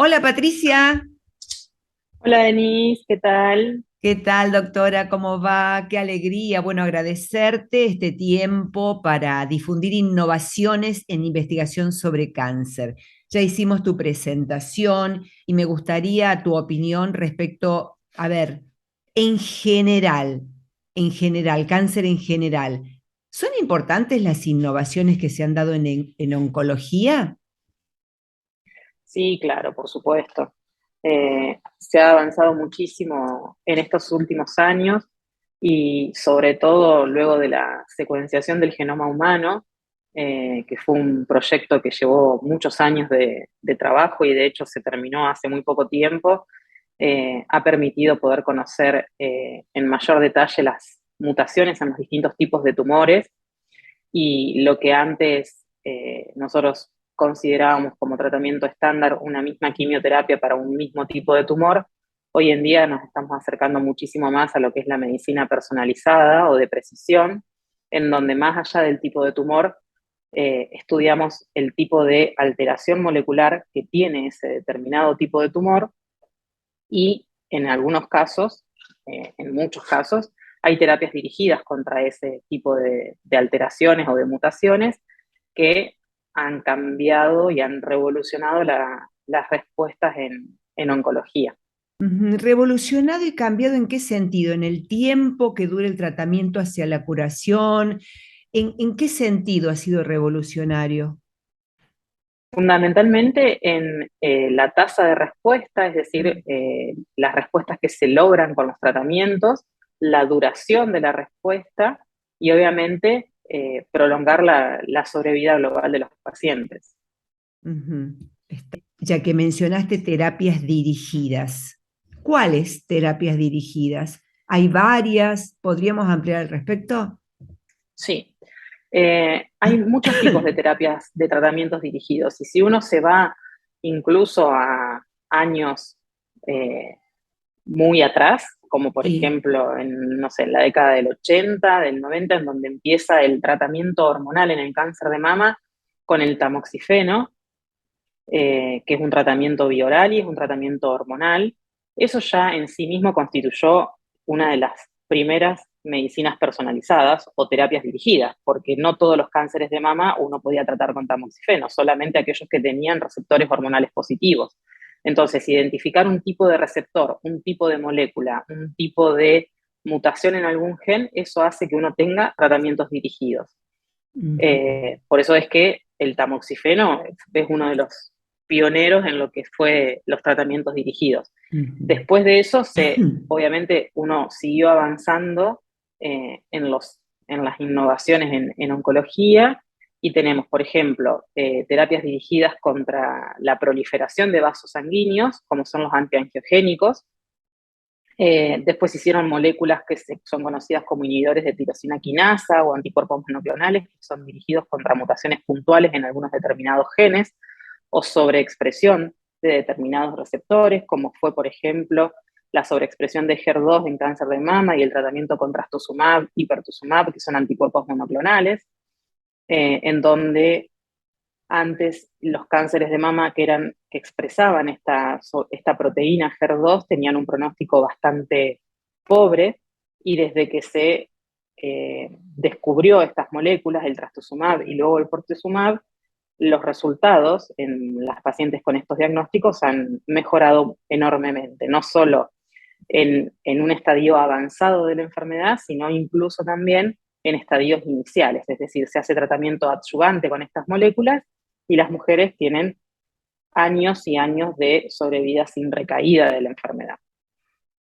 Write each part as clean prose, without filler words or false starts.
Hola Patricia, Hola Denise, ¿qué tal? ¿qué tal doctora? ¿Cómo va? Qué alegría. Bueno, agradecerte este tiempo para difundir innovaciones en investigación sobre cáncer. Ya hicimos tu presentación y me gustaría tu opinión respecto, a ver, en general, cáncer en general. ¿Son importantes las innovaciones que se han dado en oncología? Sí, claro, por supuesto. Se ha avanzado muchísimo en estos últimos años y sobre todo luego de la secuenciación del genoma humano, que fue un proyecto que llevó muchos años de trabajo y de hecho se terminó hace muy poco tiempo. Ha permitido poder conocer en mayor detalle las mutaciones en los distintos tipos de tumores y lo que antes nosotros considerábamos como tratamiento estándar una misma quimioterapia para un mismo tipo de tumor, hoy en día nos estamos acercando muchísimo más a lo que es la medicina personalizada o de precisión, en donde más allá del tipo de tumor, estudiamos el tipo de alteración molecular que tiene ese determinado tipo de tumor y en algunos casos, en muchos casos, hay terapias dirigidas contra ese tipo de alteraciones o de mutaciones que han cambiado y han revolucionado las respuestas en oncología. Ujú. ¿Revolucionado y cambiado en qué sentido? ¿En el tiempo que dura el tratamiento hacia la curación? ¿En qué sentido ha sido revolucionario? Fundamentalmente en la tasa de respuesta, es decir, Mm. las respuestas que se logran con los tratamientos, la duración de la respuesta y obviamente prolongar la sobrevida global de los pacientes. Ujú. Ya que mencionaste terapias dirigidas, ¿cuáles terapias dirigidas? ¿Hay varias? ¿Podríamos ampliar al respecto? Sí, hay muchos tipos de terapias de tratamientos dirigidos y si uno se va incluso a años eh, muy atrás, como por Sí. ejemplo en, no sé, en la década del 80, del 90, en donde empieza el tratamiento hormonal en el cáncer de mama con el tamoxifeno, que es un tratamiento bioral y es un tratamiento hormonal. Eso ya en sí mismo constituyó una de las primeras medicinas personalizadas o terapias dirigidas, porque no todos los cánceres de mama uno podía tratar con tamoxifeno, solamente aquellos que tenían receptores hormonales positivos. Entonces, identificar un tipo de receptor, un tipo de molécula, un tipo de mutación en algún gen, eso hace que uno tenga tratamientos dirigidos. Ujú. Por eso es que el tamoxifeno es uno de los pioneros en lo que fue los tratamientos dirigidos. Ujú. Después de eso, obviamente uno siguió avanzando en las innovaciones en oncología y tenemos, por ejemplo, terapias dirigidas contra la proliferación de vasos sanguíneos, como son los antiangiogénicos. Después hicieron moléculas que son conocidas como inhibidores de tirosina quinasa o anticuerpos monoclonales, que son dirigidos contra mutaciones puntuales en algunos determinados genes o sobreexpresión de determinados receptores, como fue, por ejemplo, la sobreexpresión de HER2 en cáncer de mama y el tratamiento con trastuzumab y pertuzumab, que son anticuerpos monoclonales, en donde antes los cánceres de mama que expresaban esta proteína HER2 tenían un pronóstico bastante pobre y desde que se descubrió estas moléculas, el trastuzumab y luego el pertuzumab, los resultados en las pacientes con estos diagnósticos han mejorado enormemente, no solo en un estadio avanzado de la enfermedad, sino incluso también en estadios iniciales, es decir, se hace tratamiento adyuvante con estas moléculas y las mujeres tienen años y años de sobrevida sin recaída de la enfermedad.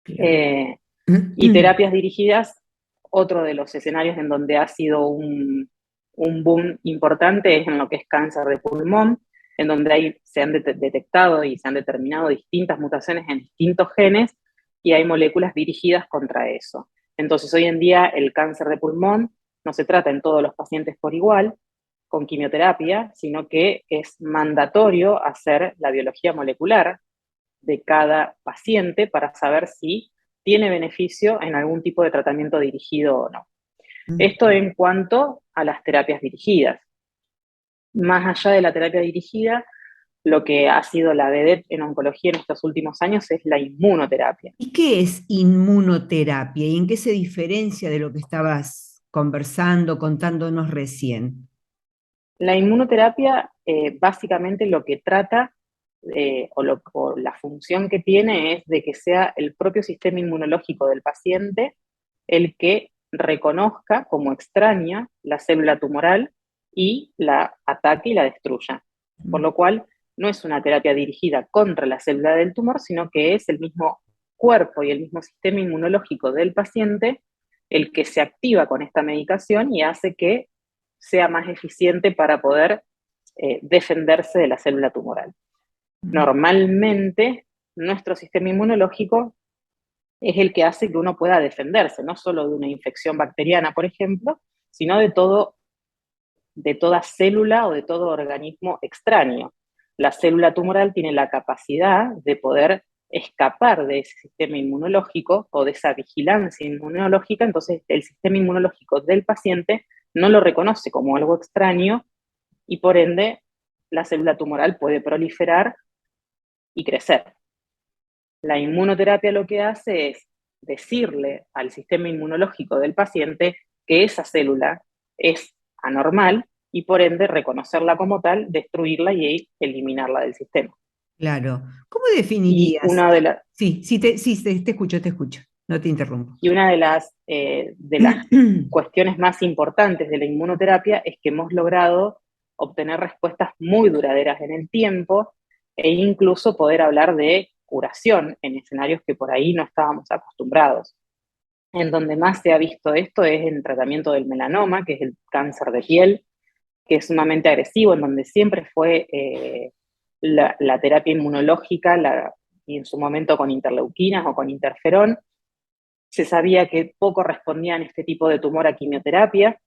Claro. Eh, y terapias dirigidas, otro de los escenarios en donde ha sido un boom importante es en lo que es cáncer de pulmón, en donde se han detectado y se han determinado distintas mutaciones en distintos genes y hay moléculas dirigidas contra eso. Entonces, hoy en día el cáncer de pulmón no se trata en todos los pacientes por igual, con quimioterapia, sino que es mandatorio hacer la biología molecular de cada paciente para saber si tiene beneficio en algún tipo de tratamiento dirigido o no. Esto Ujú. en cuanto a las terapias dirigidas. Más allá de la terapia dirigida, lo que ha sido la vedette en oncología en estos últimos años es la inmunoterapia. ¿Y qué es inmunoterapia y en qué se diferencia de lo que estabas conversando, contándonos recién? La inmunoterapia básicamente lo que trata o la función que tiene es de que sea el propio sistema inmunológico del paciente el que reconozca como extraña la célula tumoral y la ataque y la destruya. Por lo cual, no es una terapia dirigida contra la célula del tumor, sino que es el mismo cuerpo y el mismo sistema inmunológico del paciente el que se activa con esta medicación y hace que sea más eficiente para poder defenderse de la célula tumoral. Normalmente, nuestro sistema inmunológico es el que hace que uno pueda defenderse, no solo de una infección bacteriana, por ejemplo, sino de toda célula o de todo organismo extraño. La célula tumoral tiene la capacidad de poder escapar de ese sistema inmunológico o de esa vigilancia inmunológica, entonces el sistema inmunológico del paciente no lo reconoce como algo extraño y por ende la célula tumoral puede proliferar y crecer. La inmunoterapia lo que hace es decirle al sistema inmunológico del paciente que esa célula es anormal y por ende reconocerla como tal, destruirla y eliminarla del sistema. Claro. ¿Cómo Y definirías? una de, la, Sí, te escucho, no te interrumpo. y una de las cuestiones más importantes de la inmunoterapia es que hemos logrado obtener respuestas muy duraderas en el tiempo e incluso poder hablar de curación en escenarios que por ahí no estábamos acostumbrados. En donde más se ha visto esto es en el tratamiento del melanoma, que es el cáncer de piel, que es sumamente agresivo, en donde siempre fue la terapia inmunológica, y en su momento con interleuquinas o con interferón. Se sabía que poco respondían este tipo de tumor a quimioterapia,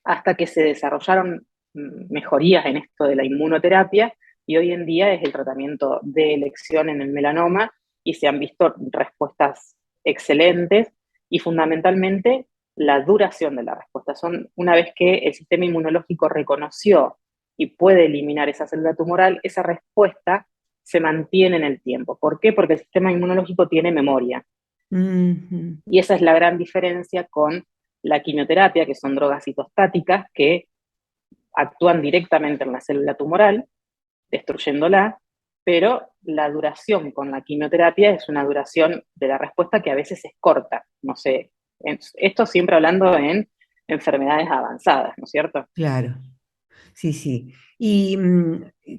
hasta que se desarrollaron mejorías en esto de la inmunoterapia, y hoy en día es el tratamiento de elección en el melanoma, y se han visto respuestas excelentes, y fundamentalmente la duración de la respuesta. Una vez que el sistema inmunológico reconoció y puede eliminar esa célula tumoral, esa respuesta se mantiene en el tiempo. ¿Por qué? Porque el sistema inmunológico tiene memoria. Ujú. Y esa es la gran diferencia con la quimioterapia, que son drogas citostáticas que actúan directamente en la célula tumoral, destruyéndola, pero la duración con la quimioterapia es una duración de la respuesta que a veces es corta. No sé, esto siempre hablando en enfermedades avanzadas, ¿no es cierto? Claro, sí, sí. ¿Y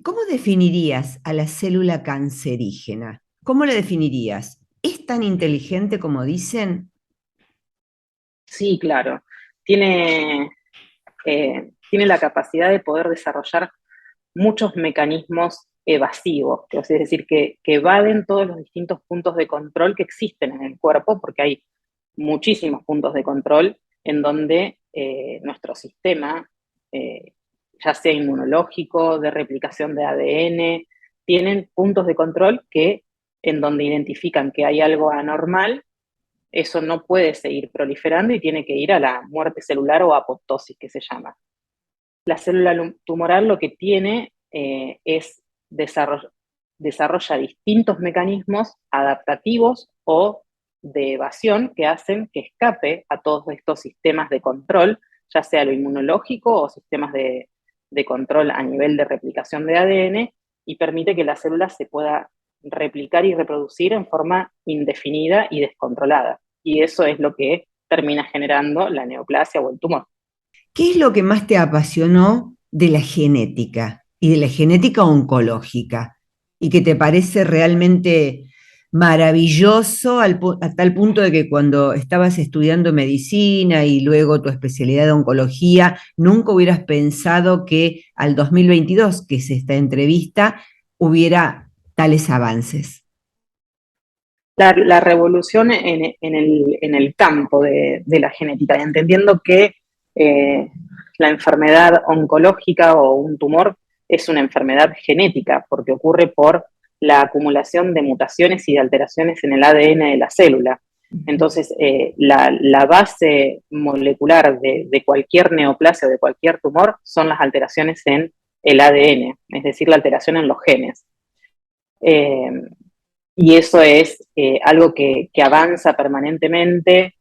cómo definirías a la célula cancerígena? ¿Cómo la definirías? ¿Es tan inteligente como dicen? Sí, claro. Tiene, tiene la capacidad de poder desarrollar muchos mecanismos evasivos, es decir, que evaden todos los distintos puntos de control que existen en el cuerpo, porque hay muchísimos puntos de control en donde nuestro sistema, ya sea inmunológico, de replicación de ADN, tienen puntos de control que en donde identifican que hay algo anormal, eso no puede seguir proliferando y tiene que ir a la muerte celular o apoptosis, que se llama. La célula tumoral lo que tiene es desarrolla distintos mecanismos adaptativos o de evasión que hacen que escape a todos estos sistemas de control, ya sea lo inmunológico o sistemas de control a nivel de replicación de ADN, y permite que la célula se pueda replicar y reproducir en forma indefinida y descontrolada. Y eso es lo que termina generando la neoplasia o el tumor. ¿Qué es lo que más te apasionó de la genética y de la genética oncológica? Y que te parece realmente maravilloso a tal punto de que cuando estabas estudiando medicina y luego tu especialidad de oncología, nunca hubieras pensado que al 2022, que es esta entrevista, hubiera tales avances. La revolución en el campo de la genética, entendiendo que eh, la enfermedad oncológica o un tumor es una enfermedad genética, porque ocurre por la acumulación de mutaciones y de alteraciones en el ADN de la célula. Entonces, la base molecular de cualquier neoplasia o de cualquier tumor son las alteraciones en el ADN, es decir, la alteración en los genes. Eh, y eso es algo que avanza permanentemente.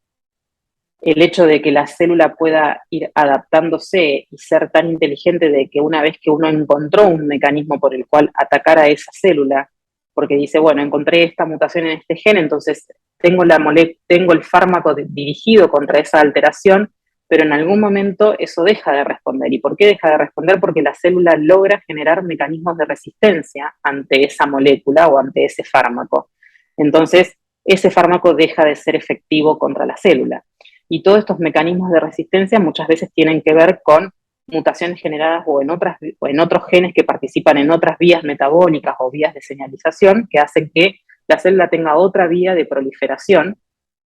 El hecho de que la célula pueda ir adaptándose y ser tan inteligente de que una vez que uno encontró un mecanismo por el cual atacar a esa célula, porque dice, bueno, encontré esta mutación en este gen, entonces tengo el fármaco dirigido contra esa alteración, pero en algún momento eso deja de responder. ¿Y por qué deja de responder? Porque la célula logra generar mecanismos de resistencia ante esa molécula o ante ese fármaco. Entonces, ese fármaco deja de ser efectivo contra la célula. Y todos estos mecanismos de resistencia muchas veces tienen que ver con mutaciones generadas o en otros genes que participan en otras vías metabólicas o vías de señalización que hacen que la célula tenga otra vía de proliferación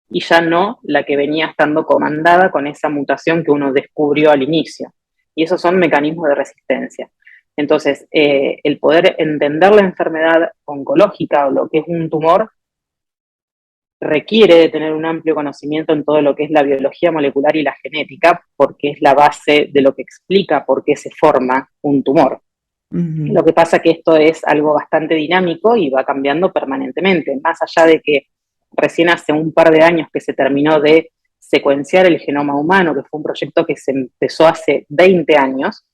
y ya no la que venía estando comandada con esa mutación que uno descubrió al inicio. Y esos son mecanismos de resistencia. Entonces, el poder entender la enfermedad oncológica o lo que es un tumor requiere de tener un amplio conocimiento en todo lo que es la biología molecular y la genética, porque es la base de lo que explica por qué se forma un tumor. Ujú. Lo que pasa es que esto es algo bastante dinámico y va cambiando permanentemente, más allá de que recién hace un par de años que se terminó de secuenciar el genoma humano, que fue un proyecto que se empezó hace 20 años,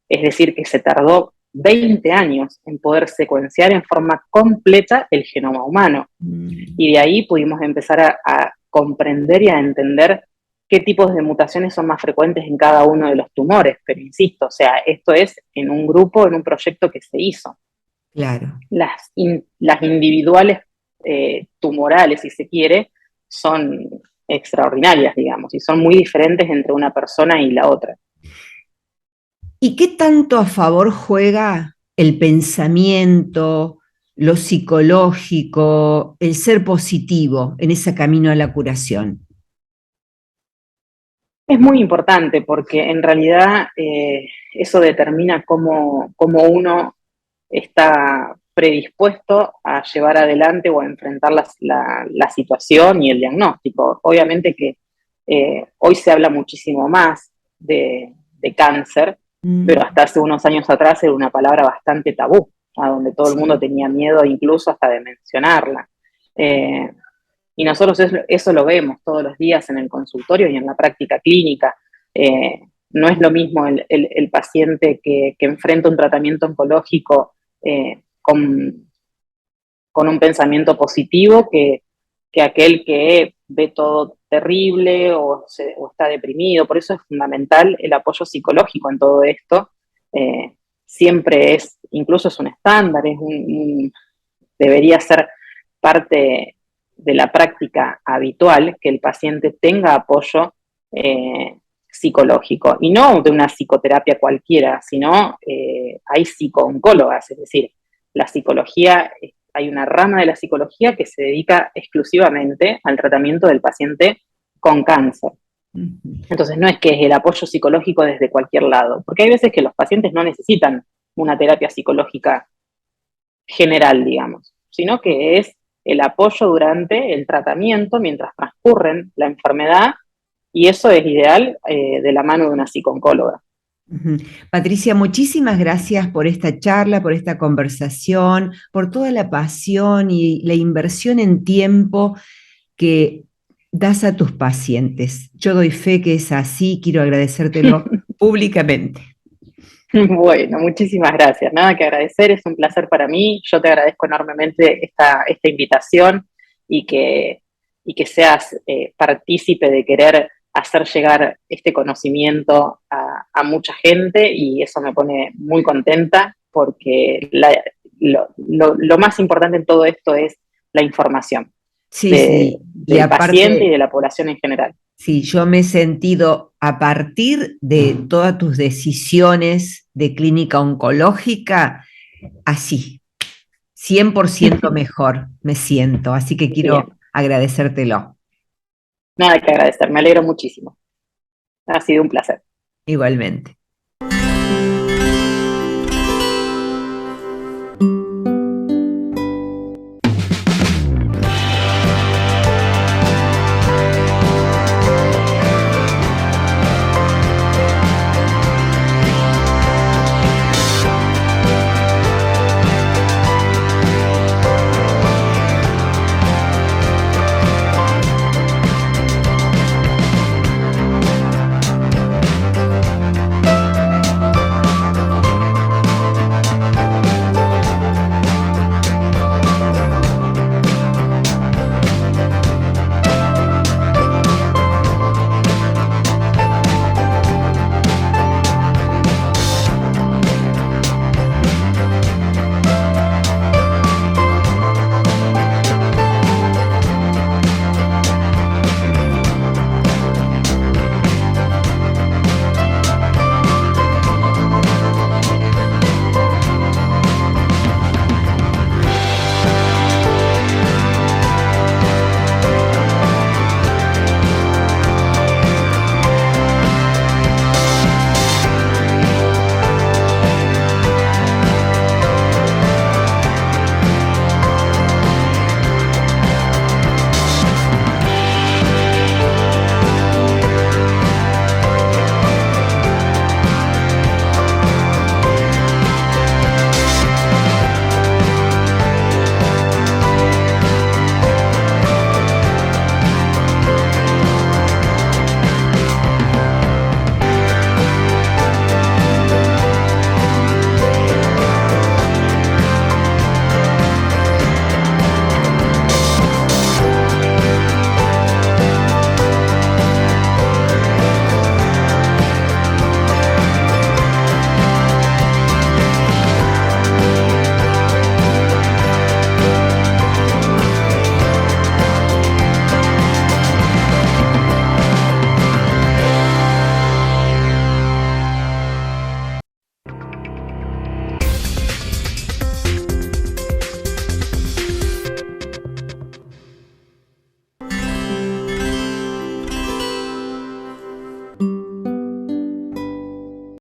es decir, que se tardó 20 años en poder secuenciar en forma completa el genoma humano. Y de ahí pudimos empezar a comprender y a entender qué tipos de mutaciones son más frecuentes en cada uno de los tumores. Pero insisto, o sea, esto es en un grupo, en un proyecto que se hizo. Claro. Las individuales tumorales, si se quiere, son extraordinarias, digamos, y son muy diferentes entre una persona y la otra. ¿Y qué tanto a favor juega el pensamiento, lo psicológico, el ser positivo en ese camino a la curación? Es muy importante porque en realidad eso determina cómo uno está predispuesto a llevar adelante o a enfrentar la situación y el diagnóstico. Obviamente que hoy se habla muchísimo más de cáncer, pero Mm, hasta hace unos años atrás era una palabra bastante tabú, a donde todo el mundo sí. tenía miedo incluso hasta de mencionarla. Eh, y nosotros eso lo vemos todos los días en el consultorio y en la práctica clínica. No es lo mismo el paciente que enfrenta un tratamiento oncológico con un pensamiento positivo que aquel que ve todo terrible o está deprimido. Por eso es fundamental el apoyo psicológico en todo esto. Siempre incluso es un estándar, debería ser parte de la práctica habitual que el paciente tenga apoyo psicológico y no de una psicoterapia cualquiera, sino hay psicooncólogas, es decir, la psicología, hay una rama de la psicología que se dedica exclusivamente al tratamiento del paciente con cáncer. Ujú. Entonces no es que es el apoyo psicológico desde cualquier lado, porque hay veces que los pacientes no necesitan una terapia psicológica general, digamos, sino que es el apoyo durante el tratamiento mientras transcurren la enfermedad y eso es ideal de la mano de una psicooncóloga. Ujú. Patricia, muchísimas gracias por esta charla, por esta conversación, por toda la pasión y la inversión en tiempo que das a tus pacientes. Yo doy fe que es así, quiero agradecértelo públicamente. Bueno, muchísimas gracias. Nada que agradecer, es un placer para mí. Yo te agradezco enormemente esta invitación y y que seas partícipe de querer hacer llegar este conocimiento a mucha gente y eso me pone muy contenta porque lo más importante en todo esto es la información Sí, sí, y del paciente y aparte, de la población en general. sí, yo me he sentido a partir de todas tus decisiones de clínica oncológica, así, 100% mejor me siento, así que quiero Bien, agradecértelo nada que agradecer, me alegro muchísimo. Ha sido un placer. igualmente.